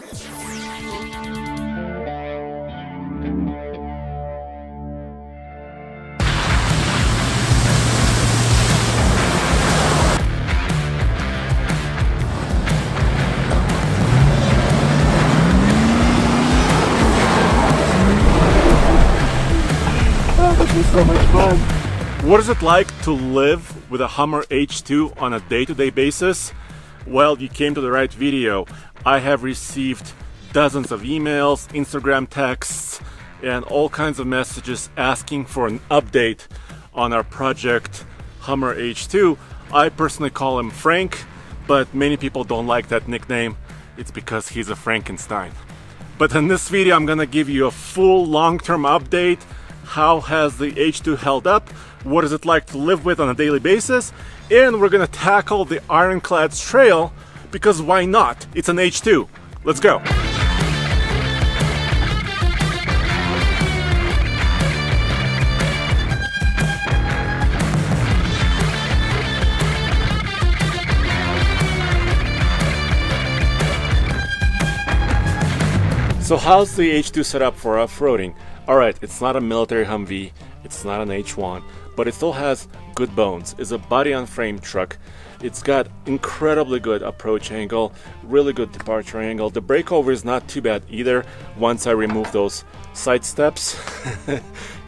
So much fun. What is it like to live with a Hummer H2 on a day-to-day basis? Well, you came to the right video. I have received dozens of emails, Instagram texts, and all kinds of messages asking for an update on our project Hummer H2. I personally call him Frank, but many people don't like that nickname. It's because he's a Frankenstein. But in this video, I'm gonna give you a full long-term update. How has the H2 held up? What is it like to live with on a daily basis? And we're gonna tackle the Ironclad Trail, because why not? It's an H2. Let's go. So how's the H2 set up for off-roading? Alright, it's not a military Humvee, it's not an H1, but it still has good bones. It's a body-on-frame truck. It's got incredibly good approach angle, really good departure angle. The breakover is not too bad either once I remove those side steps.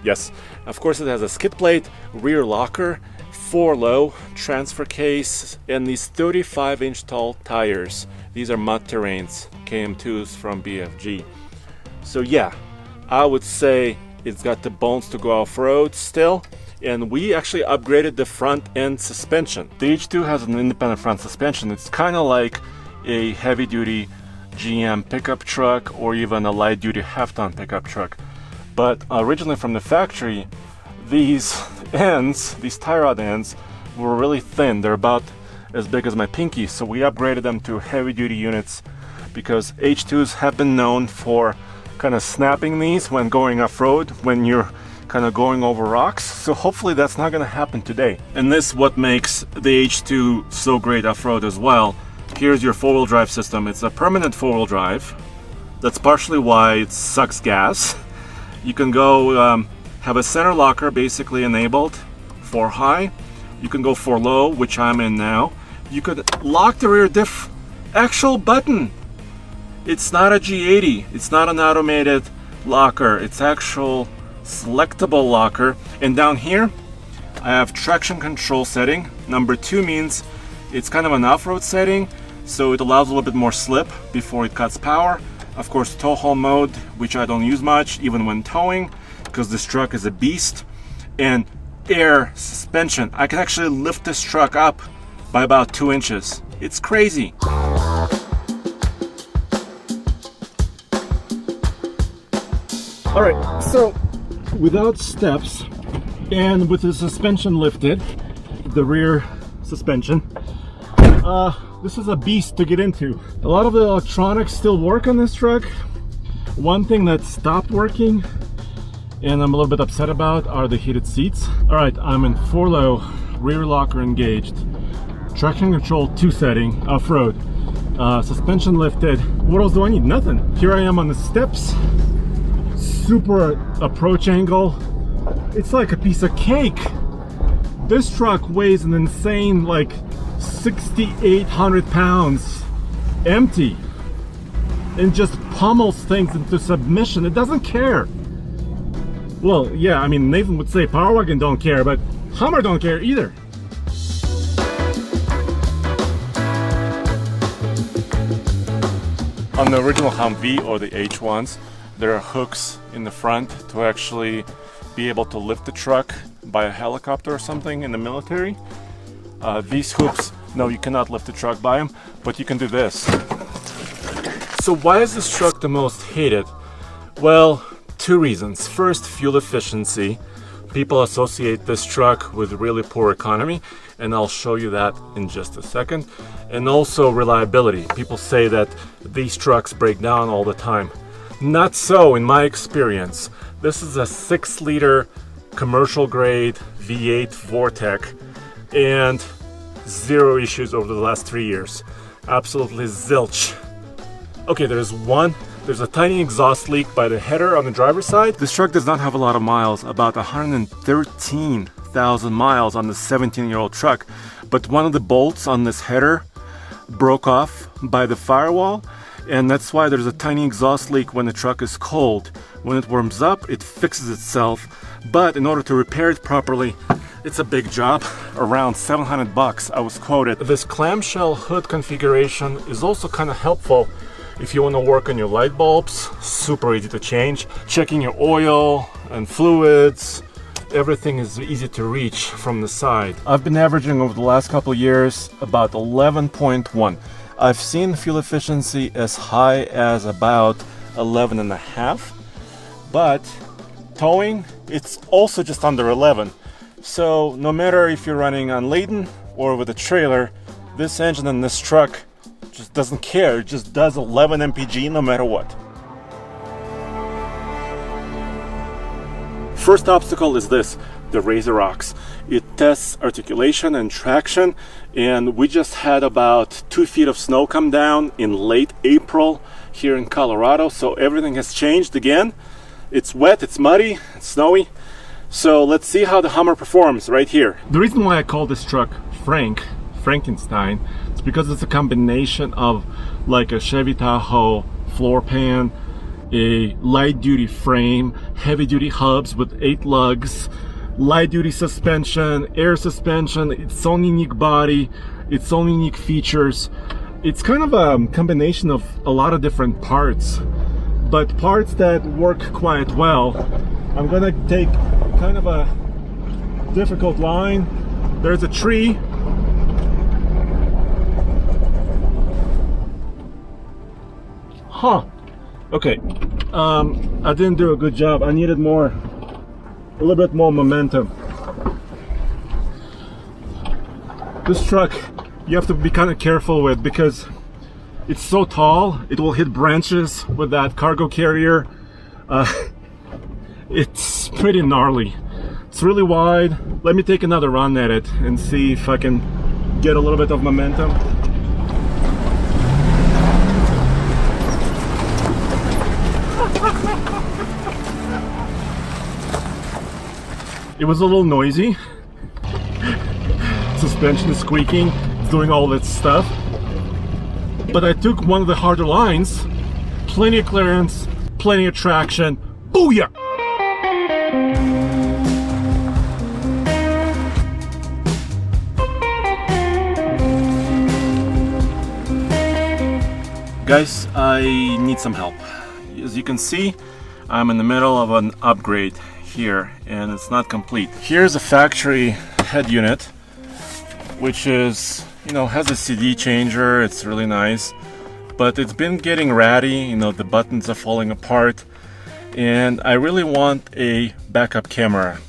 Yes, of course it has a skid plate, rear locker, 4-low, transfer case, and these 35-inch tall tires. These are mud terrains, KM2s from BFG. So yeah, I would say it's got the bones to go off-road still, and we actually upgraded the front end suspension. The H2 has an independent front suspension. It's kind of like a heavy-duty GM pickup truck or even a light-duty half-ton pickup truck. But originally from the factory, these ends, these tie rod ends, were really thin. They're about as big as my pinky, so we upgraded them to heavy-duty units because H2s have been known for kind of snapping these when going off-road, when you're kind of going over rocks. So hopefully that's not going to happen today. And this is what makes the H2 so great off-road as well. Here's your four-wheel drive system. It's a permanent four-wheel drive. That's partially why it sucks gas. You can go have a center locker basically enabled for high. You can go for low, which I'm in now. You could lock the rear diff, actual button. It's not a G80, it's not an automated locker, it's actual selectable locker. And down here, I have traction control setting. Number 2 means it's kind of an off-road setting, so it allows a little bit more slip before it cuts power. Of course, tow haul mode, which I don't use much, even when towing, because this truck is a beast. And air suspension. I can actually lift this truck up by about 2 inches. It's crazy. All right, so without steps and with the suspension lifted, the rear suspension, this is a beast to get into. A lot of the electronics still work on this truck. One thing that stopped working and I'm a little bit upset about are the heated seats. All right, I'm in 4-low, rear locker engaged, traction control 2 setting, off-road, suspension lifted. What else do I need? Nothing. Here I am on the steps. Super approach angle. It's like a piece of cake. This truck weighs an insane like 6,800 pounds empty and just pummels things into submission. It doesn't care. Well, yeah, I mean, Nathan would say Power Wagon don't care, but Hummer don't care either. On the original Humvee or the H1s, there are hooks in the front to actually be able to lift the truck by a helicopter or something in the military. These hooks, no, you cannot lift the truck by them, but you can do this. So why is this truck the most hated? Well, 2 reasons. First, fuel efficiency. People associate this truck with really poor economy, and I'll show you that in just a second. And also reliability. People say that these trucks break down all the time. Not so in my experience. This is a 6-liter commercial grade V8 Vortec and 0 issues over the last 3 years. Absolutely zilch Okay, there's a tiny exhaust leak by the header on the driver's side. This truck does not have a lot of miles, about 113,000 miles on the 17-year-old truck. But one of the bolts on this header broke off by the firewall, and that's why there's a tiny exhaust leak when the truck is cold. When it warms up, it fixes itself, but in order to repair it properly, it's a big job, around $700 I was quoted. This clamshell hood configuration is also kind of helpful if you want to work on your light bulbs. Super easy to change. Checking your oil and fluids, everything is easy to reach from the side. I've been averaging over the last couple of years about 11.1. I've seen fuel efficiency as high as about 11.5, but towing, it's also just under 11. So no matter if you're running unladen or with a trailer, this engine in this truck just doesn't care. It just does 11 mpg no matter what. First obstacle is this, the Razor Rocks. It tests articulation and traction, and we just had about 2 feet of snow come down in late April here in Colorado, so everything has changed again. It's wet, it's muddy, it's snowy. So let's see how the Hummer performs right here. The reason why I call this truck Frankenstein, is because it's a combination of like a Chevy Tahoe floor pan, a light duty frame, heavy duty hubs with 8 lugs, light duty suspension, air suspension, its own unique body, its own unique features. It's kind of a combination of a lot of different parts, but parts that work quite well. I'm gonna take kind of a difficult line. There's a tree. Huh. Okay. I didn't do a good job. I needed a little bit more momentum. This truck, you have to be kind of careful with because it's so tall. It will hit branches with that cargo carrier. It's pretty gnarly. It's really wide. Let me take another run at it and see if I can get a little bit of momentum. It was a little noisy. Suspension is squeaking. It's doing all that stuff. But I took one of the harder lines. Plenty of clearance, plenty of traction. Booyah! Guys, I need some help. As you can see, I'm in the middle of an upgrade here and it's not complete. Here's a factory head unit, which is, has a CD changer. It's really nice, but it's been getting ratty. The buttons are falling apart, and I really want a backup camera.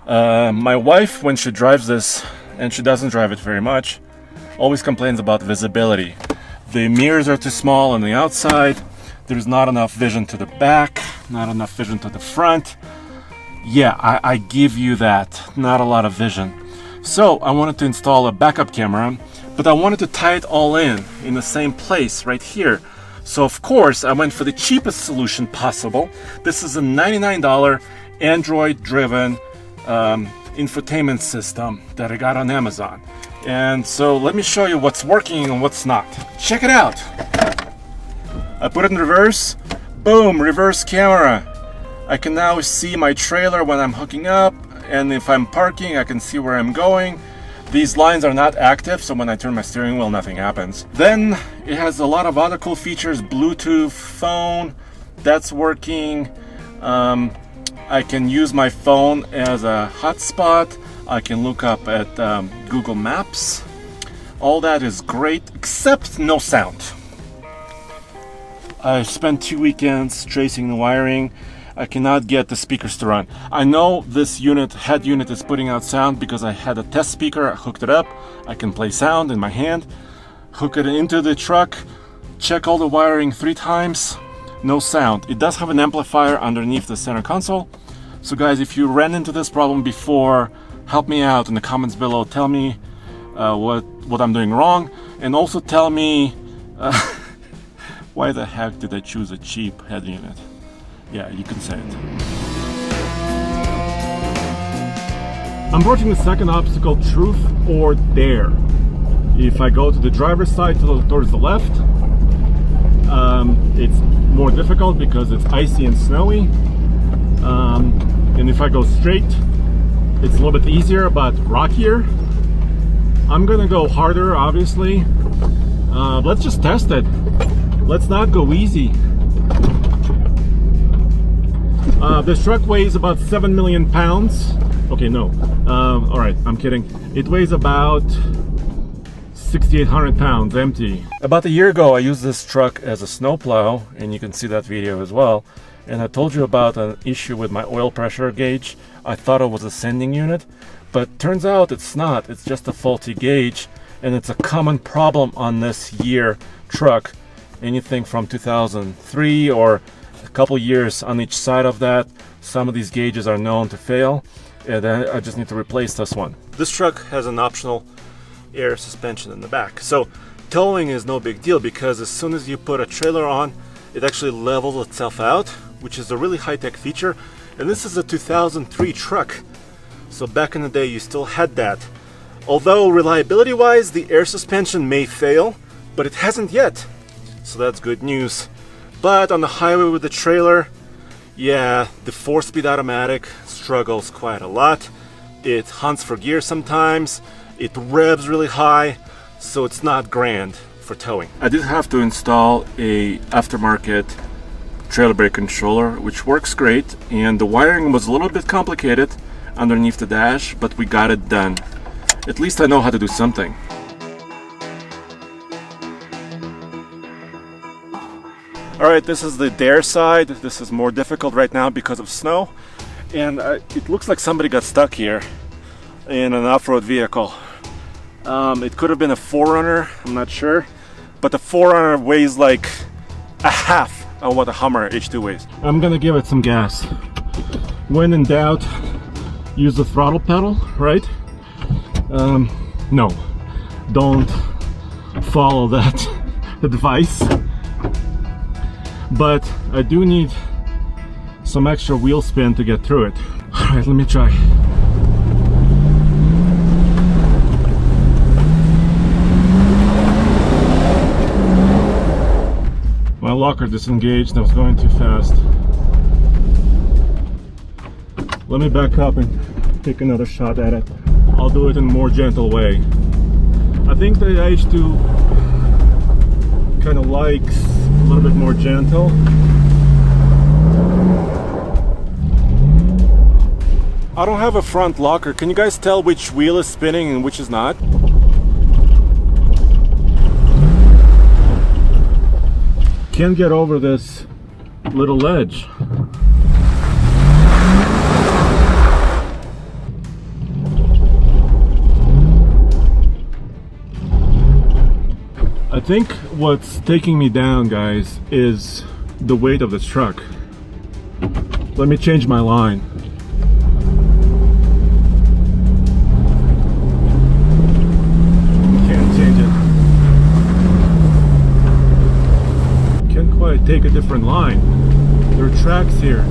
My wife, when she drives this, and she doesn't drive it very much, always complains about visibility. The mirrors are too small on the outside. There's not enough vision to the back, not enough vision to the front. Yeah, I give you that. Not a lot of vision. So I wanted to install a backup camera, but I wanted to tie it all in the same place right here. So of course I went for the cheapest solution possible. This is a $99 Android-driven infotainment system that I got on Amazon. And so let me show you what's working and what's not. Check it out. I put it in reverse. Boom, reverse camera. I can now see my trailer when I'm hooking up, and if I'm parking, I can see where I'm going. These lines are not active, so when I turn my steering wheel, nothing happens. Then it has a lot of other cool features. Bluetooth phone, that's working. I can use my phone as a hotspot. I can look up at Google Maps. All that is great, except no sound. I spent 2 weekends tracing the wiring. I cannot get the speakers to run. I know this head unit is putting out sound because I had a test speaker. I hooked it up. I can play sound in my hand. Hook it into the truck. Check all the wiring 3 times. No sound. It does have an amplifier underneath the center console. So guys, if you ran into this problem before, help me out in the comments below. Tell me what I'm doing wrong, and also tell me Why the heck did I choose a cheap head unit? Yeah, you can say it. I'm approaching the second obstacle, truth or dare. If I go to the driver's side towards the left, it's more difficult because it's icy and snowy. And if I go straight, it's a little bit easier but rockier. I'm gonna go harder, obviously. Let's just test it. Let's not go easy. This truck weighs about 7 million pounds. Okay, no. All right, I'm kidding. It weighs about 6,800 pounds empty. About a year ago, I used this truck as a snowplow, and you can see that video as well. And I told you about an issue with my oil pressure gauge. I thought it was a sending unit, but turns out it's not. It's just a faulty gauge, and it's a common problem on this year truck. Anything from 2003 or a couple years on each side of that. Some of these gauges are known to fail, and I just need to replace this one. This truck has an optional air suspension in the back, so towing is no big deal because as soon as you put a trailer on, it actually levels itself out, which is a really high-tech feature. And this is a 2003 truck, so back in the day you still had that. Although reliability wise the air suspension may fail, but it hasn't yet, so that's good news. But on the highway with the trailer, yeah, the 4-speed automatic struggles quite a lot. It hunts for gear sometimes, it revs really high, so it's not grand for towing. I did have to install a aftermarket trailer brake controller, which works great, and the wiring was a little bit complicated underneath the dash, but we got it done. At least I know how to do something. Alright, this is the dare side. This is more difficult right now because of snow, and it looks like somebody got stuck here in an off-road vehicle. It could have been a 4Runner, I'm not sure, but the 4Runner weighs like a half of what a Hummer H2 weighs. I'm gonna give it some gas. When in doubt, use the throttle pedal, right? No, don't follow that advice. But I do need some extra wheel spin to get through it. All right, let me try. My locker disengaged, I was going too fast. Let me back up and take another shot at it. I'll do it in a more gentle way. I think the H2 kind of likes a little bit more gentle. I don't have a front locker. Can you guys tell which wheel is spinning and which is not? Can't get over this little ledge. I think what's taking me down, guys, is the weight of this truck. Let me change my line. Can't change it. Can't quite take a different line. There are tracks here.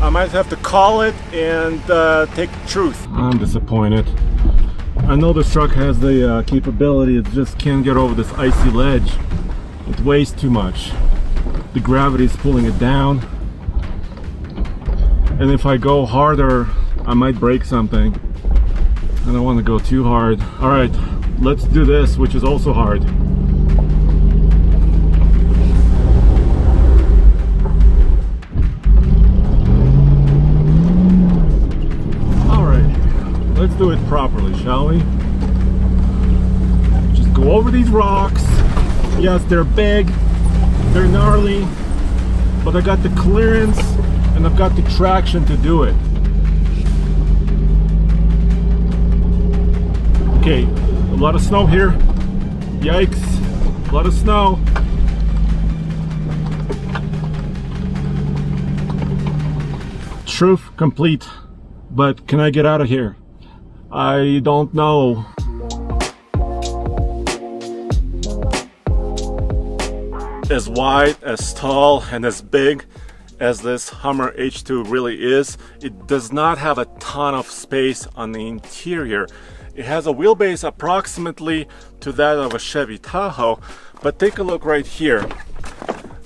I might have to call it and take the truth. I'm disappointed. I know this truck has the capability, it just can't get over this icy ledge. It weighs too much. The gravity is pulling it down. And if I go harder, I might break something. I don't want to go too hard. All right, let's do this, which is also hard. Let's do it properly, shall we? Just go over these rocks. Yes, they're big, they're gnarly, but I got the clearance and I've got the traction to do it. Okay, a lot of snow here. Yikes, a lot of snow. Truth complete, but can I get out of here? I don't know. As wide, as tall, and as big as this Hummer H2 really is, it does not have a ton of space on the interior. It has a wheelbase approximately to that of a Chevy Tahoe, but take a look right here.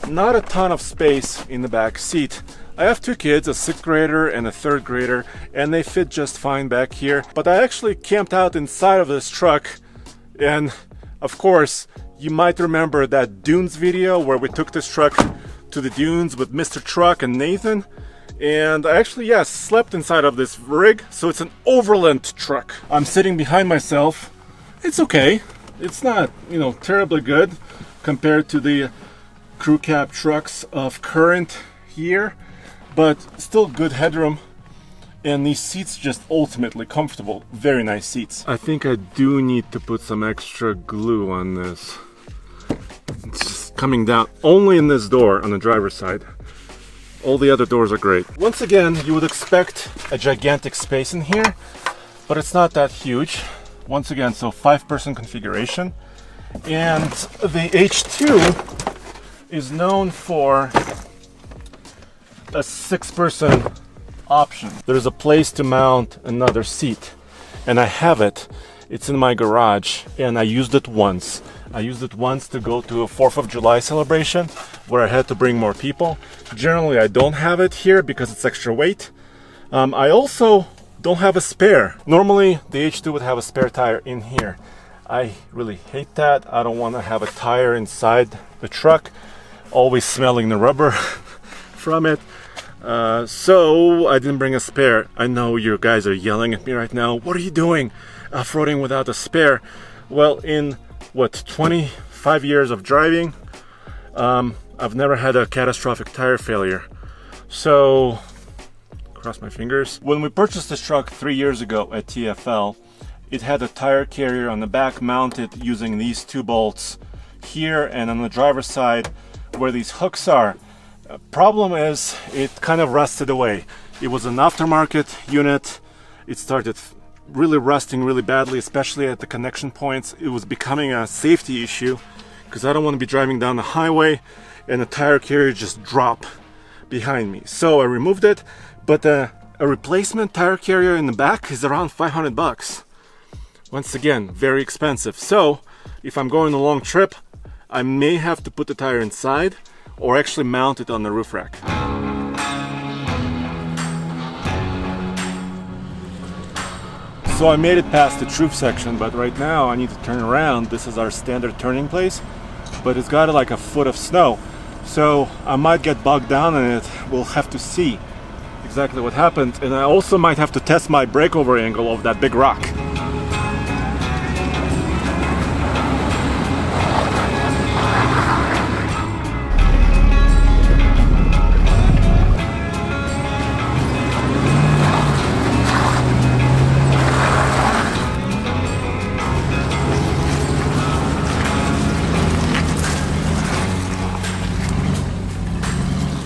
Not a ton of space in the back seat. I have two kids, a 6th grader and a 3rd grader, and they fit just fine back here. But I actually camped out inside of this truck, and of course, you might remember that Dunes video where we took this truck to the dunes with Mr. Truck and Nathan. And I actually, yes, slept inside of this rig, so it's an overland truck. I'm sitting behind myself. It's okay. It's not, terribly good compared to the crew cab trucks of current year, but still good headroom. And these seats just ultimately comfortable. Very nice seats. I think I do need to put some extra glue on this. It's just coming down only in this door on the driver's side. All the other doors are great. Once again, you would expect a gigantic space in here, but it's not that huge. Once again, so 5-person configuration. And the H2 is known for a 6-person option. There's a place to mount another seat, and I have it. It's in my garage, and I used it once. I used it once to go to a 4th of July celebration where I had to bring more people. Generally, I don't have it here because it's extra weight. I also don't have a spare. Normally, the H2 would have a spare tire in here. I really hate that. I don't want to have a tire inside the truck, always smelling the rubber from it. So I didn't bring a spare. I know you guys are yelling at me right now. What are you doing off-roading without a spare? Well, in 25 years of driving, I've never had a catastrophic tire failure. So, cross my fingers. When we purchased this truck 3 years ago at TFL, it had a tire carrier on the back mounted using these 2 bolts here and on the driver's side where these hooks are. Problem is, it kind of rusted away. It was an aftermarket unit. It started really rusting really badly, especially at the connection points. It was becoming a safety issue because I don't want to be driving down the highway and the tire carrier just drop behind me. So I removed it, but a replacement tire carrier in the back is around $500. Once again, very expensive. So if I'm going a long trip, I may have to put the tire inside or actually mount it on the roof rack. So I made it past the truth section, but right now I need to turn around. This is our standard turning place, but it's got like a foot of snow. So I might get bogged down in it. We'll have to see exactly what happened. And I also might have to test my breakover angle of that big rock.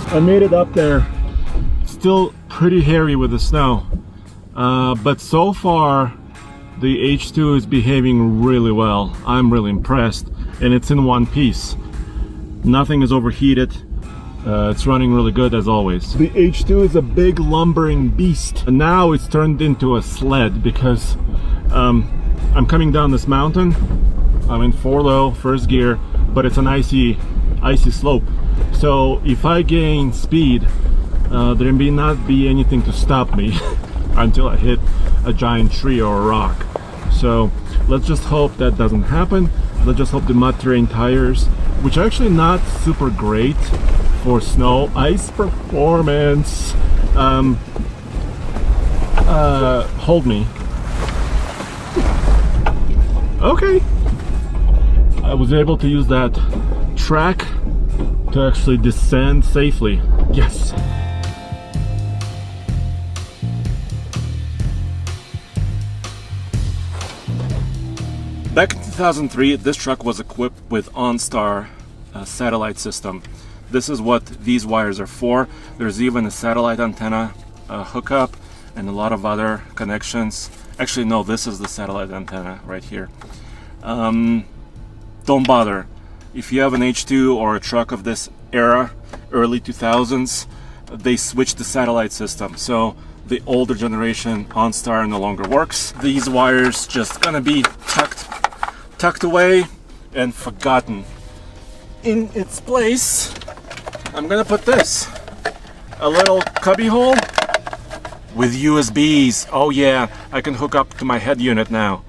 I made it up there. Still pretty hairy with the snow, but so far the H2 is behaving really well. I'm really impressed, and it's in one piece. Nothing is overheated. It's running really good as always. The H2 is a big lumbering beast, and now it's turned into a sled because I'm coming down this mountain. I'm in 4-low, first gear, but it's an icy slope. So if I gain speed, there may not be anything to stop me until I hit a giant tree or a rock. So let's just hope that doesn't happen. Let's just hope the mud terrain tires, which are actually not super great for snow ice performance, hold me. Okay, I was able to use that track to actually descend safely. Yes. Back in 2003, this truck was equipped with OnStar satellite system. This is what these wires are for. There's even a satellite antenna hookup and a lot of other connections. Actually, no, this is the satellite antenna right here. Don't bother. If you have an H2 or a truck of this era, early 2000s, they switched the satellite system. So the older generation OnStar no longer works. These wires just gonna be tucked away and forgotten. In its place, I'm gonna put this, a little cubby hole with USBs. Oh yeah, I can hook up to my head unit now.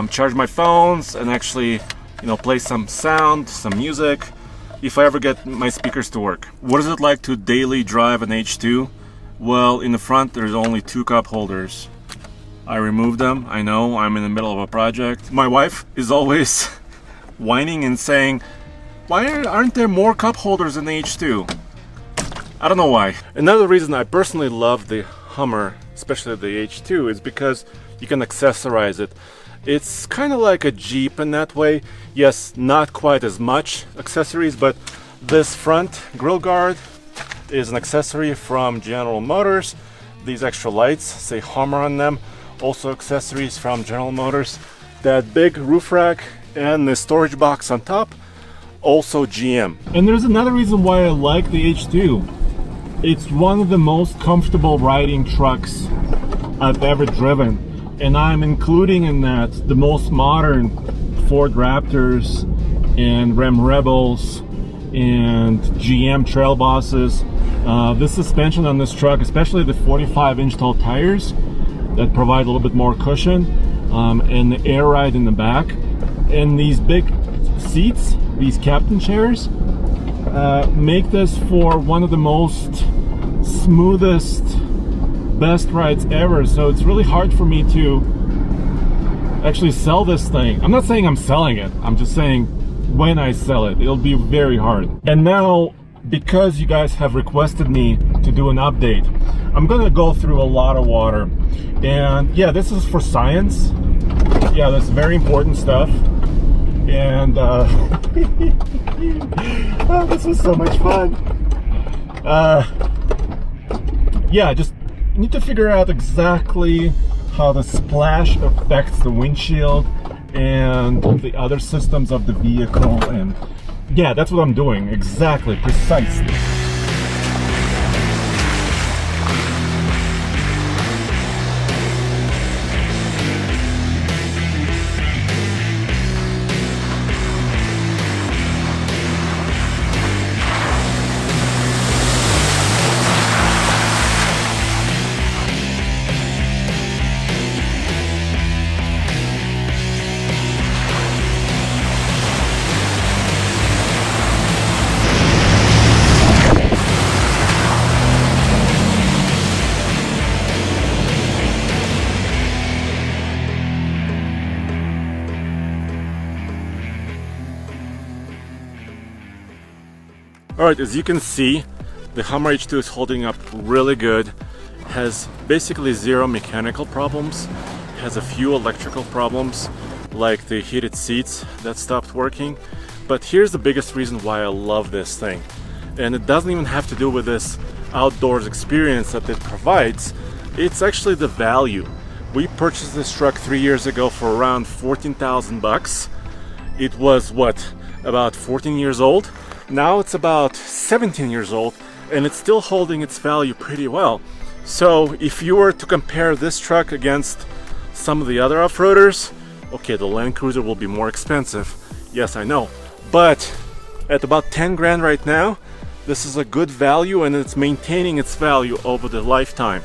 Charge my phones and actually, play some sound, some music, if I ever get my speakers to work. What is it like to daily drive an H2? Well, in the front there's only 2 cup holders. I removed them. I know, I'm in the middle of a project. My wife is always whining and saying, why aren't there more cup holders in the H2? I don't know why. Another reason I personally love the Hummer, especially the H2, is because you can accessorize it. It's kind of like a Jeep in that way. Yes, not quite as much accessories, but this front grill guard is an accessory from General Motors. These extra lights say Hummer on them, also accessories from General Motors. That big roof rack and the storage box on top, also GM. And there's another reason why I like the H2. It's one of the most comfortable riding trucks I've ever driven, and I'm including in that the most modern Ford Raptors and Ram Rebels and GM Trail Bosses. This suspension on this truck, especially the 45-inch tall tires that provide a little bit more cushion, and the air ride in the back, and these big seats, these captain chairs, make this for one of the most smoothest, best rides ever. So it's really hard for me to actually sell this thing. I'm not saying I'm selling it, I'm just saying when I sell it, it'll be very hard. And now, because you guys have requested me to do an update, I'm gonna go through a lot of water. And yeah, this is for science. Yeah, that's very important stuff. And oh, this was so much fun. Yeah, just need to figure out exactly how the splash affects the windshield and the other systems of the vehicle. And yeah, that's what I'm doing, exactly, precisely. Alright, as you can see, the Hummer H2 is holding up really good. Has basically zero mechanical problems. Has a few electrical problems, like the heated seats that stopped working. But here's the biggest reason why I love this thing. And it doesn't even have to do with this outdoors experience that it provides. It's actually the value. We purchased this truck 3 years ago for around 14,000 bucks. It was what, about 14 years old? Now it's about 17 years old, and it's still holding its value pretty well. So if you were to compare this truck against some of the other off-roaders, okay, the Land Cruiser will be more expensive. Yes, I know. But at about 10 grand right now, this is a good value, and it's maintaining its value over the lifetime.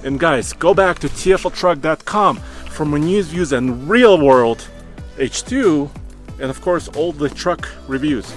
And guys, go back to tfltruck.com for more news, views, and real-world H2, and of course all the truck reviews.